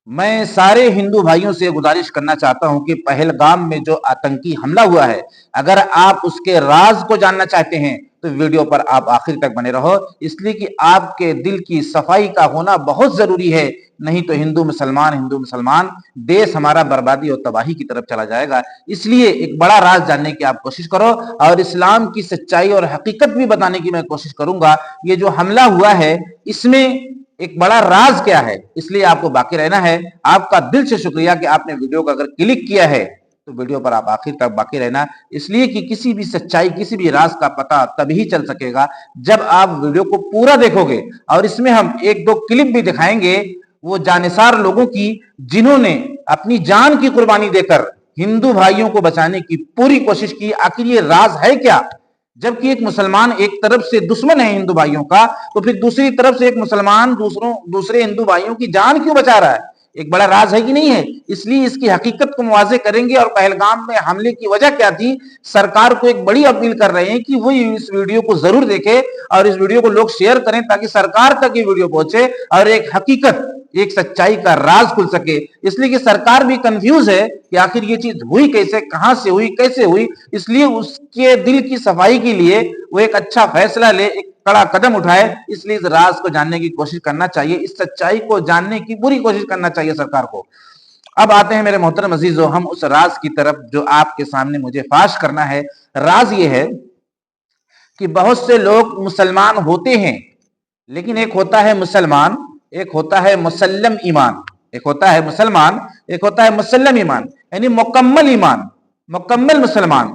मैं सारे हिंदू भाइयों से गुजारिश करना चाहता हूं कि पहलगाम में जो आतंकी हमला हुआ है, अगर आप उसके राज को जानना चाहते हैं तो वीडियो पर आप आखिर तक बने रहो, इसलिए कि आपके दिल की सफाई का होना बहुत जरूरी है। नहीं तो हिंदू मुसलमान देश हमारा बर्बादी और तबाही की तरफ चला जाएगा। इसलिए एक बड़ा राज जानने की आप कोशिश करो और इस्लाम की सच्चाई और हकीकत भी बताने की मैं कोशिश करूंगा। ये जो हमला हुआ है इसमें एक बड़ा राज क्या है, इसलिए आपको बाकी रहना है। आपका दिल से शुक्रिया कि आपने वीडियो को अगर क्लिक किया है तो वीडियो पर आप आखिर तक बाकी रहना, इसलिए कि किसी भी सच्चाई किसी भी राज का पता तभी चल सकेगा जब आप वीडियो को पूरा देखोगे। और इसमें हम एक दो क्लिप भी दिखाएंगे वो जानिसार लोगों की, जिन्होंने अपनी जान की कुर्बानी देकर हिंदू भाइयों को बचाने की पूरी कोशिश की। आखिर ये राज है क्या? जबकि एक मुसलमान एक तरफ से दुश्मन है हिंदू भाइयों का, तो फिर दूसरी तरफ से एक मुसलमान दूसरे हिंदू भाइयों की जान क्यों बचा रहा है? एक बड़ा राज है कि नहीं है? इसलिए इसकी हकीकत को मुआवजे करेंगे और पहलगाम में हमले की वजह क्या थी। सरकार को एक बड़ी अपील कर रहे हैं कि वो इस वीडियो को जरूर देखे और इस वीडियो को लोग शेयर करें ताकि सरकार तक ये वीडियो पहुंचे और एक हकीकत, एक सच्चाई का राज खुल सके। इसलिए कि सरकार भी कंफ्यूज है कि आखिर ये चीज हुई कैसे, कहां से हुई, कैसे हुई। इसलिए उसके दिल की सफाई के लिए वो एक अच्छा फैसला ले, एक कड़ा कदम उठाए। इसलिए इस राज को जानने की कोशिश करना चाहिए, इस सच्चाई को जानने की पूरी कोशिश करना चाहिए सरकार को। अब आते हैं मेरे मोहतरम अजीजों, हम उस राज की तरफ जो आपके सामने मुझे फाश करना है। राज ये है कि बहुत से लोग मुसलमान होते हैं, लेकिन एक होता है मुसलमान, एक होता है मुसल्लम ईमान। एक होता है मुसलमान, एक होता है मुसल्लम ईमान, यानी मुकम्मल ईमान, मुकम्मल मुसलमान।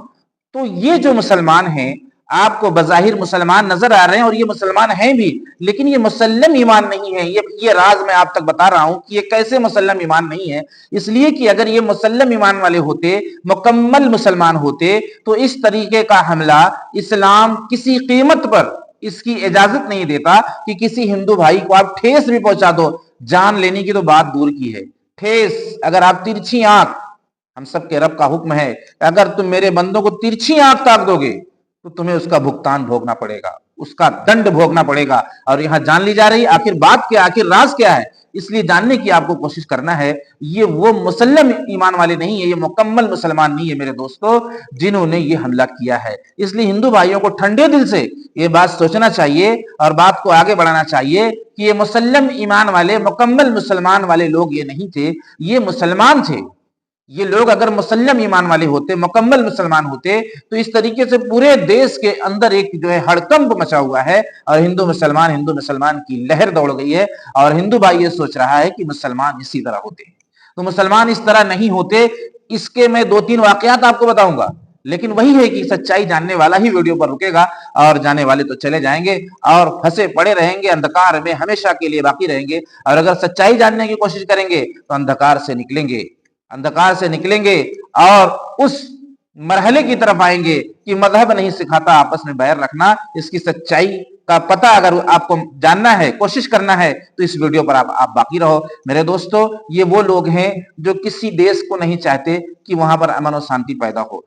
तो ये जो मुसलमान हैं, आपको बजाहिर मुसलमान नजर आ रहे हैं और ये मुसलमान हैं भी, लेकिन ये मुसल्लम ईमान नहीं है। ये राज मैं आप तक बता रहा हूं कि ये कैसे मुसल्लम ईमान नहीं है। इसलिए कि अगर ये मुसल्लम ईमान वाले होते, मुकम्मल मुसलमान होते, तो इस तरीके का हमला इस्लाम किसी कीमत पर इसकी इजाजत नहीं देता कि किसी हिंदू भाई को आप ठेस भी पहुंचा दो। जान लेने की तो बात दूर की है, ठेस, अगर आप तिरछी आंख, हम सबके रब का हुक्म है, अगर तुम मेरे बंदों को तिरछी आंख ताक दोगे तो तुम्हें उसका भुगतान भोगना पड़ेगा, उसका दंड भोगना पड़ेगा। और यहां जान ली जा रही आखिर बात क्या, आखिर राज क्या है, इसलिए जानने की आपको कोशिश करना है। ये वो मुसल्लम ईमान वाले नहीं है, ये मुकम्मल मुसलमान नहीं है मेरे दोस्तों, जिन्होंने ये हमला किया है। इसलिए हिंदू भाइयों को ठंडे दिल से ये बात सोचना चाहिए और बात को आगे बढ़ाना चाहिए कि ये मुसल्लम ईमान वाले, मुकम्मल मुसलमान वाले लोग ये नहीं थे, ये मुसलमान थे। ये लोग अगर मुसल्लम ईमान वाले होते, मुकम्मल मुसलमान होते, तो इस तरीके से पूरे देश के अंदर एक जो है हड़कंप मचा हुआ है और हिंदू मुसलमान की लहर दौड़ गई है। और हिंदू भाई ये सोच रहा है कि मुसलमान इसी तरह होते, तो मुसलमान इस तरह नहीं होते। इसके मैं दो तीन वाकयात आपको बताऊंगा, लेकिन वही है कि सच्चाई जानने वाला ही वीडियो पर रुकेगा और जाने वाले तो चले जाएंगे और फंसे पड़े रहेंगे, अंधकार में हमेशा के लिए बाकी रहेंगे। और अगर सच्चाई जानने की कोशिश करेंगे तो अंधकार से निकलेंगे, अंधकार से निकलेंगे और उस मरहले की तरफ आएंगे कि मजहब नहीं सिखाता आपस में बैर रखना। इसकी सच्चाई का पता अगर आपको जानना है, कोशिश करना है, तो इस वीडियो पर आप बाकी रहो मेरे दोस्तों। ये वो लोग हैं जो किसी देश को नहीं चाहते कि वहां पर अमन और शांति पैदा हो।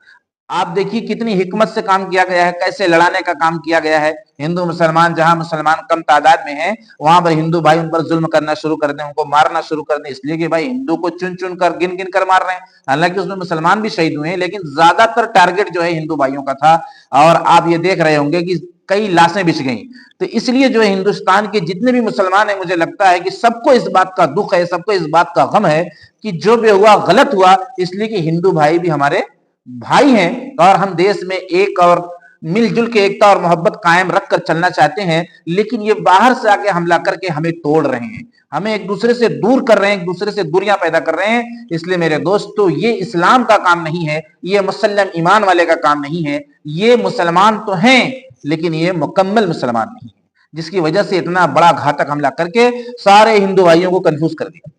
आप देखिए कितनी हिकमत से काम किया गया है, कैसे लड़ाने का काम किया गया है। हिंदू मुसलमान, जहां मुसलमान कम तादाद में हैं, वहां पर हिंदू भाई उन पर जुल्म करना शुरू कर दें, उनको मारना शुरू कर दें, इसलिए कि भाई हिंदू को चुन चुन कर, गिन गिन कर मार रहे हैं। हालांकि उसमें मुसलमान भी शहीद हुए हैं, लेकिन ज्यादातर टारगेट जो है हिंदू भाइयों का था। और आप ये देख रहे होंगे कि कई लाशें बिछ गई। तो इसलिए जो है हिंदुस्तान के जितने भी मुसलमान हैं, मुझे लगता है कि सबको इस बात का दुख है, सबको इस बात का गम है कि जो भी हुआ गलत हुआ। इसलिए कि हिंदू भाई भी हमारे भाई हैं और हम देश में एक और मिलजुल के एकता और मोहब्बत कायम रखकर चलना चाहते हैं। लेकिन ये बाहर से आके हमला करके हमें तोड़ रहे हैं, हमें एक दूसरे से दूर कर रहे हैं, एक दूसरे से दूरियां पैदा कर रहे हैं। इसलिए मेरे दोस्तों, ये इस्लाम का काम नहीं है, ये मुसल्लम ईमान वाले का काम नहीं है। ये मुसलमान तो हैं लेकिन ये मुकम्मल मुसलमान नहीं है, जिसकी वजह से इतना बड़ा घातक हमला करके सारे हिंदू भाइयों को कंफ्यूज कर दिया।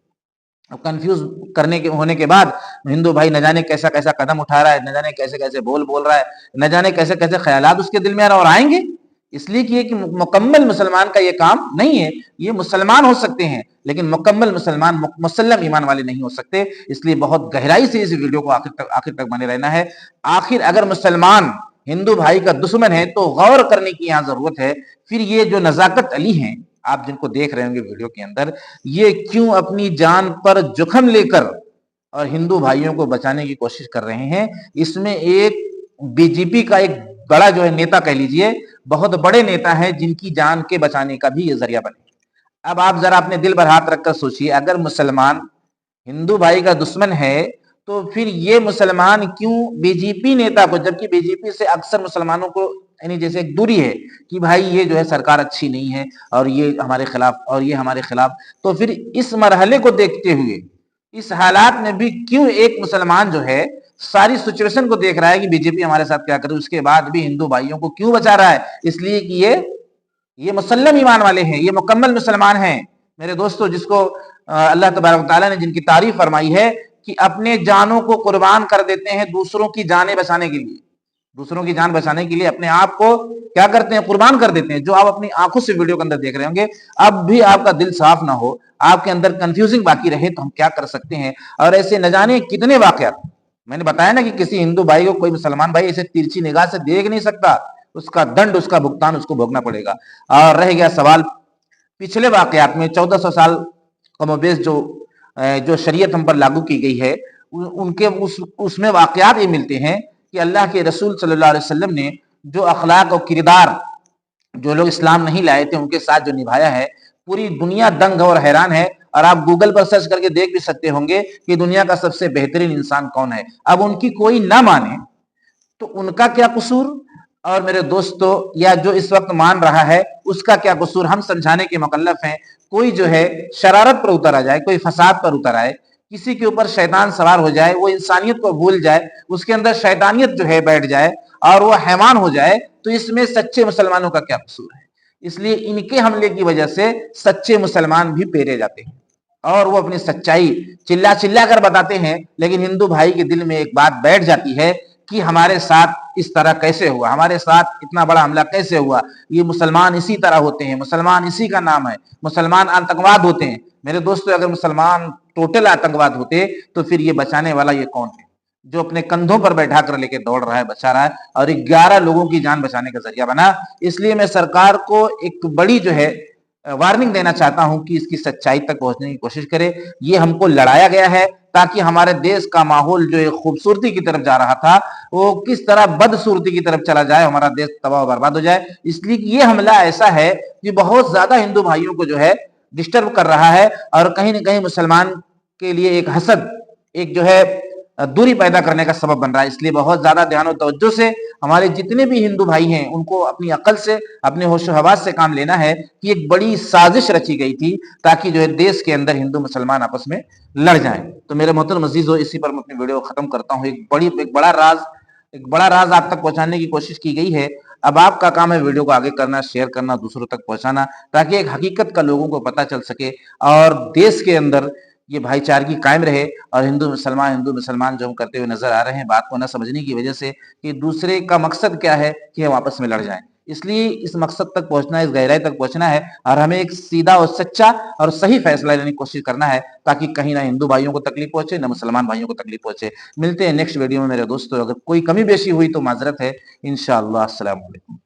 अब कंफ्यूज करने के होने के बाद हिंदू भाई न जाने कैसा कैसा कदम उठा रहा है, न जाने कैसे कैसे बोल रहा है, न जाने कैसे कैसे ख्यालात उसके दिल में आ रहा है और आएंगे। इसलिए कि ये मुकम्मल मुसलमान का ये काम नहीं है। ये मुसलमान हो सकते हैं लेकिन मुकम्मल मुसलमान, मुसल्लम ईमान वाले नहीं हो सकते। इसलिए बहुत गहराई से इस वीडियो को आखिर तक बने रहना है। आखिर अगर मुसलमान हिंदू भाई का दुश्मन है तो गौर करने की यहाँ जरूरत है। फिर ये जो नजाकत अली हैं, आप जिनको देख रहे होंगे वीडियो के अंदर, ये क्यों अपनी जान पर जोखिम लेकर और हिंदू भाइयों को बचाने की कोशिश कर रहे हैं। इसमें एक बीजेपी का एक बड़ा जो है नेता कह लीजिए, बहुत बड़े नेता हैं जिनकी जान के बचाने का भी ये जरिया बने। अब आप जरा अपने दिल पर हाथ रखकर सोचिए, अगर मुसलमान हिंदू भाई का दुश्मन है तो फिर ये मुसलमान क्यों बीजेपी नेता को, जबकि बीजेपी से अक्सर मुसलमानों को यानी जैसे एक दूरी है कि भाई ये जो है सरकार अच्छी नहीं है और ये हमारे खिलाफ और ये हमारे खिलाफ, तो फिर इस मरहले को देखते हुए इस हालात में भी क्यों एक मुसलमान जो है सारी सिचुएशन को देख रहा है कि बीजेपी हमारे साथ क्या करे, उसके बाद भी हिंदू भाइयों को क्यों बचा रहा है? इसलिए कि ये मुसल्लम ईमान वाले हैं, ये मुकम्मल मुसलमान हैं मेरे दोस्तों, जिसको अल्लाह तबारक व तआला ने जिनकी तारीफ फरमाई है कि अपने जानों को कुर्बान कर देते हैं दूसरों की जानें बचाने के लिए, दूसरों की जान बचाने के लिए अपने आप को क्या करते हैं, कुर्बान कर देते हैं। जो आप अपनी आंखों से वीडियो के अंदर देख रहे होंगे, अब भी आपका दिल साफ ना हो, आपके अंदर कंफ्यूजिंग बाकी रहे तो हम क्या कर सकते हैं। और ऐसे न जाने कितने वाकयात, मैंने बताया ना कि किसी हिंदू भाई को कोई मुसलमान भाई ऐसे तिरछी निगाह से देख नहीं सकता, उसका दंड, उसका भुगतान उसको भोगना पड़ेगा। और रह गया सवाल पिछले वाकयात में 1400 साल कमोबेश जो शरीयत हम पर लागू की गई है, उनके उसमें वाकयात ये मिलते हैं कि अल्लाह के रसूल सल्लल्लाहु अलैहि वसल्लम ने जो अखलाक और किरदार जो लोग इस्लाम नहीं लाए थे उनके साथ जो निभाया है, पूरी दुनिया दंग और हैरान है। और आप गूगल पर सर्च करके देख भी सकते होंगे कि दुनिया का सबसे बेहतरीन इंसान कौन है। अब उनकी कोई ना माने तो उनका क्या कसूर, और मेरे दोस्तों या जो इस वक्त मान रहा है उसका क्या कसूर, हम समझाने के मुकल्लफ हैं। कोई जो है शरारत पर उतर आ जाए, कोई फसाद पर उतर आए, किसी के ऊपर शैतान सवार हो जाए, वो इंसानियत को भूल जाए, उसके अंदर शैतानियत जो है बैठ जाए और वो हैवान हो जाए, तो इसमें सच्चे मुसलमानों का क्या कसूर है। इसलिए इनके हमले की वजह से सच्चे मुसलमान भी पेरे जाते हैं और वो अपनी सच्चाई चिल्ला चिल्ला कर बताते हैं, लेकिन हिंदू भाई के दिल में एक बात बैठ जाती है कि हमारे साथ इस तरह कैसे हुआ, हमारे साथ इतना बड़ा हमला कैसे हुआ, ये मुसलमान इसी तरह होते हैं, मुसलमान इसी का नाम है, मुसलमान आतंकवाद होते हैं। मेरे दोस्तों, अगर मुसलमान टोटल आतंकवाद होते तो फिर ये बचाने वाला ये कौन है जो अपने कंधों पर बैठा कर लेके दौड़ रहा है, बचा रहा है और 11 लोगों की जान बचाने का जरिया बना। इसलिए मैं सरकार को एक बड़ी जो है वार्निंग देना चाहता हूं कि इसकी सच्चाई तक पहुंचने की कोशिश करे। ये हमको लड़ाया गया है ताकि हमारे देश का माहौल जो एक खूबसूरती की तरफ जा रहा था वो किस तरह बदसूरती की तरफ चला जाए, हमारा देश तबाह बर्बाद हो जाए। इसलिए ये हमला ऐसा है कि बहुत ज्यादा हिंदू भाइयों को जो है डिस्टर्ब कर रहा है और कहीं ना कहीं मुसलमान के लिए एक हसद, एक जो है दूरी पैदा करने का सबब बन रहा है। इसलिए बहुत ज्यादा ध्यान और तवज्जो से हमारे जितने भी हिंदू भाई हैं उनको अपनी अकल से, अपने होशो हवास से काम लेना है कि एक बड़ी साजिश रची गई थी ताकि जो है देश के अंदर हिंदू मुसलमान आपस में लड़ जाएं। तो मेरे मोहतरम अजीजो, इसी पर मैं अपनी वीडियो खत्म करता हूँ। एक बड़ा राज आप तक पहुंचाने की कोशिश की गई है। अब आपका काम है वीडियो को आगे करना, शेयर करना, दूसरों तक पहुंचाना, ताकि एक हकीकत का लोगों को पता चल सके और देश के अंदर ये भाईचारगी कायम रहे। और हिंदू मुसलमान जो हम करते हुए नजर आ रहे हैं, बात को न समझने की वजह से कि दूसरे का मकसद क्या है कि हम आपस में लड़ जाएं। इसलिए इस मकसद तक पहुंचना, इस गहराई तक पहुंचना है और हमें एक सीधा और सच्चा और सही फैसला लेने की कोशिश करना है ताकि कहीं ना हिंदू भाइयों को तकलीफ पहुंचे, ना मुसलमान भाइयों को तकलीफ पहुंचे। मिलते हैं नेक्स्ट वीडियो में मेरे दोस्तों। अगर कोई कमी बेशी हुई तो माजरत है। इंशाअल्लाह। अस्सलाम वालेकुम।